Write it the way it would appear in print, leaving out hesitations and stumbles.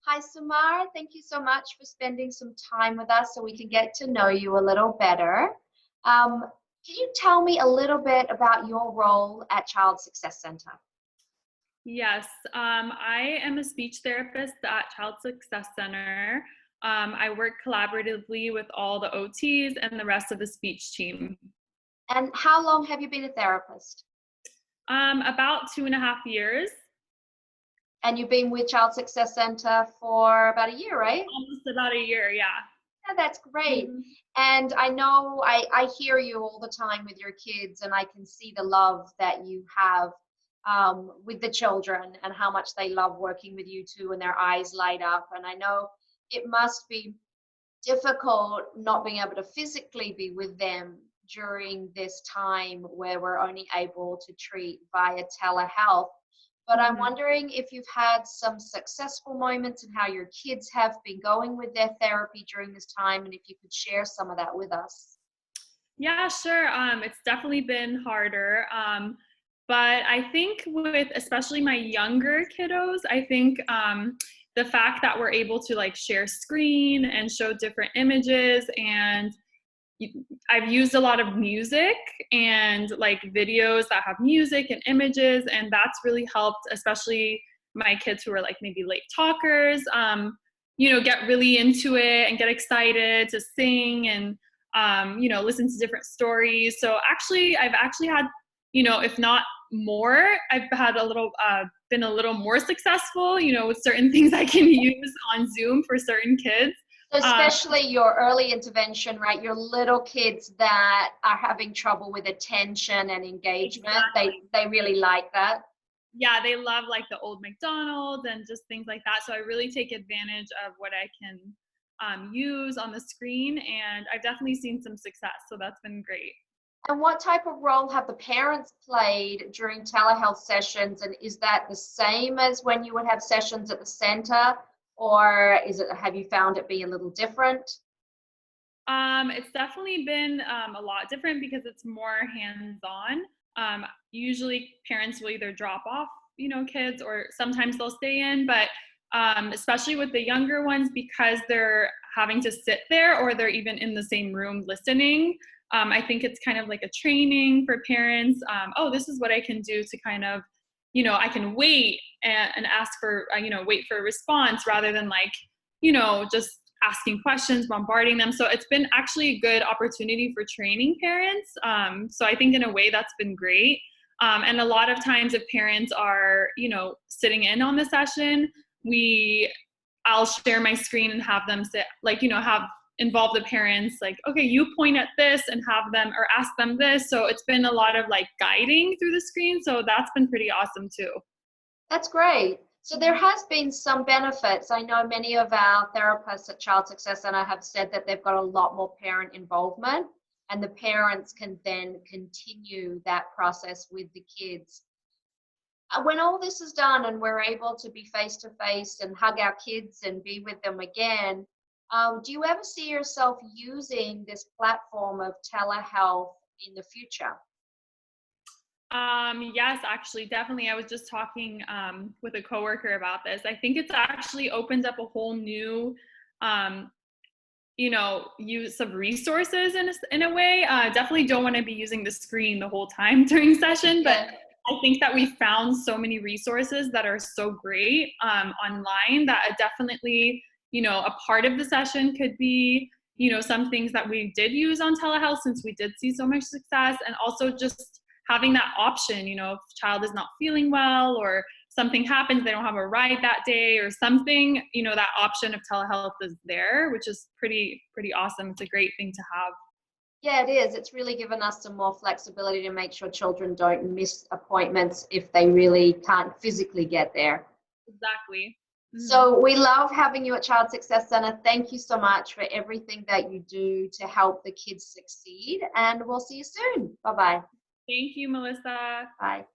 Hi, Samar. Thank you so much for spending some time with us so we can get to know you a little better. Um, can you tell me a little bit about your role at Child Success Center? Yes, I am a speech therapist at Child Success Center. I work collaboratively with all the OTs and the rest of the speech team. And how long have you been a therapist? About 2.5 years, And you've been with Child Success Center for about a year, right? almost about a year, yeah. Yeah, that's great. Mhm. And I know I hear you all the time with your kids, and I can see the love that you have with the children and how much they love working with you too, and their eyes light up. And I know it must be difficult not being able to physically be with them during this time where we're only able to treat via telehealth. But I'm Mhm. wondering if you've had some successful moments and how your kids have been going with their therapy during this time, and if you could share some of that with us. Yeah, sure. It's definitely been harder. But I think with especially my younger kiddos, I think the fact that we're able to like share screen and show different images and I've used a lot of music and like videos that have music and images, and that's really helped, especially my kids who are like maybe late talkers, get really into it and get excited to sing and, listen to different stories. So I've actually had, if not more, I've had been a little more successful, with certain things I can use on Zoom for certain kids. So Um, especially your early intervention, right? Your little kids that are having trouble with attention and engagement, exactly. they really like that. Yeah, they love like the old McDonald's and just things like that. So I really take advantage of what I can use on the screen, and I've definitely seen some success. So that's been great. And what type of role have the parents played during telehealth sessions? And is that the same as when you would have sessions at the center? Or have you found it be a little different? It's definitely been a lot different because it's more hands-on. Usually, parents will either drop off, kids, or sometimes they'll stay in. But especially with the younger ones, because they're having to sit there or they're even in the same room listening. I think it's kind of like a training for parents. Oh, this is what I can do to kind of, I can wait and ask for, wait for a response rather than like, just asking questions, bombarding them. So it's been actually a good opportunity for training parents. So I think in a way that's been great. And a lot of times if parents are, sitting in on the session, I'll share my screen and have them sit, like, have involve the parents, like, okay, you point at this and have them or ask them this. So it's been a lot of like guiding through the screen. So that's been pretty awesome too. That's great. So there has been some benefits. I know many of our therapists at Child Success Center have said that they've got a lot more parent involvement, and the parents can then continue that process with the kids. When all this is done and we're able to be face to face and hug our kids and be with them again, do you ever see yourself using this platform of telehealth in the future? Yes, actually, definitely. I was just talking with a coworker about this. I think it's actually opened up a whole new, um, use of resources in a way. Definitely don't want to be using the screen the whole time during session, but Yeah. I think that we found so many resources that are so great online that definitely, a part of the session could be, some things that we did use on telehealth since we did see so much success, and also just having that option, if child is not feeling well or something happens, they don't have a ride that day or something, that option of telehealth is there, which is pretty awesome. It's a great thing to have. Yeah, it is. It's really given us some more flexibility to make sure children don't miss appointments if they really can't physically get there. Exactly. Mhm. So we love having you at Child Success Center. Thank you so much for everything that you do to help the kids succeed. And we'll see you soon. Bye-bye. Thank you, Melissa. Bye.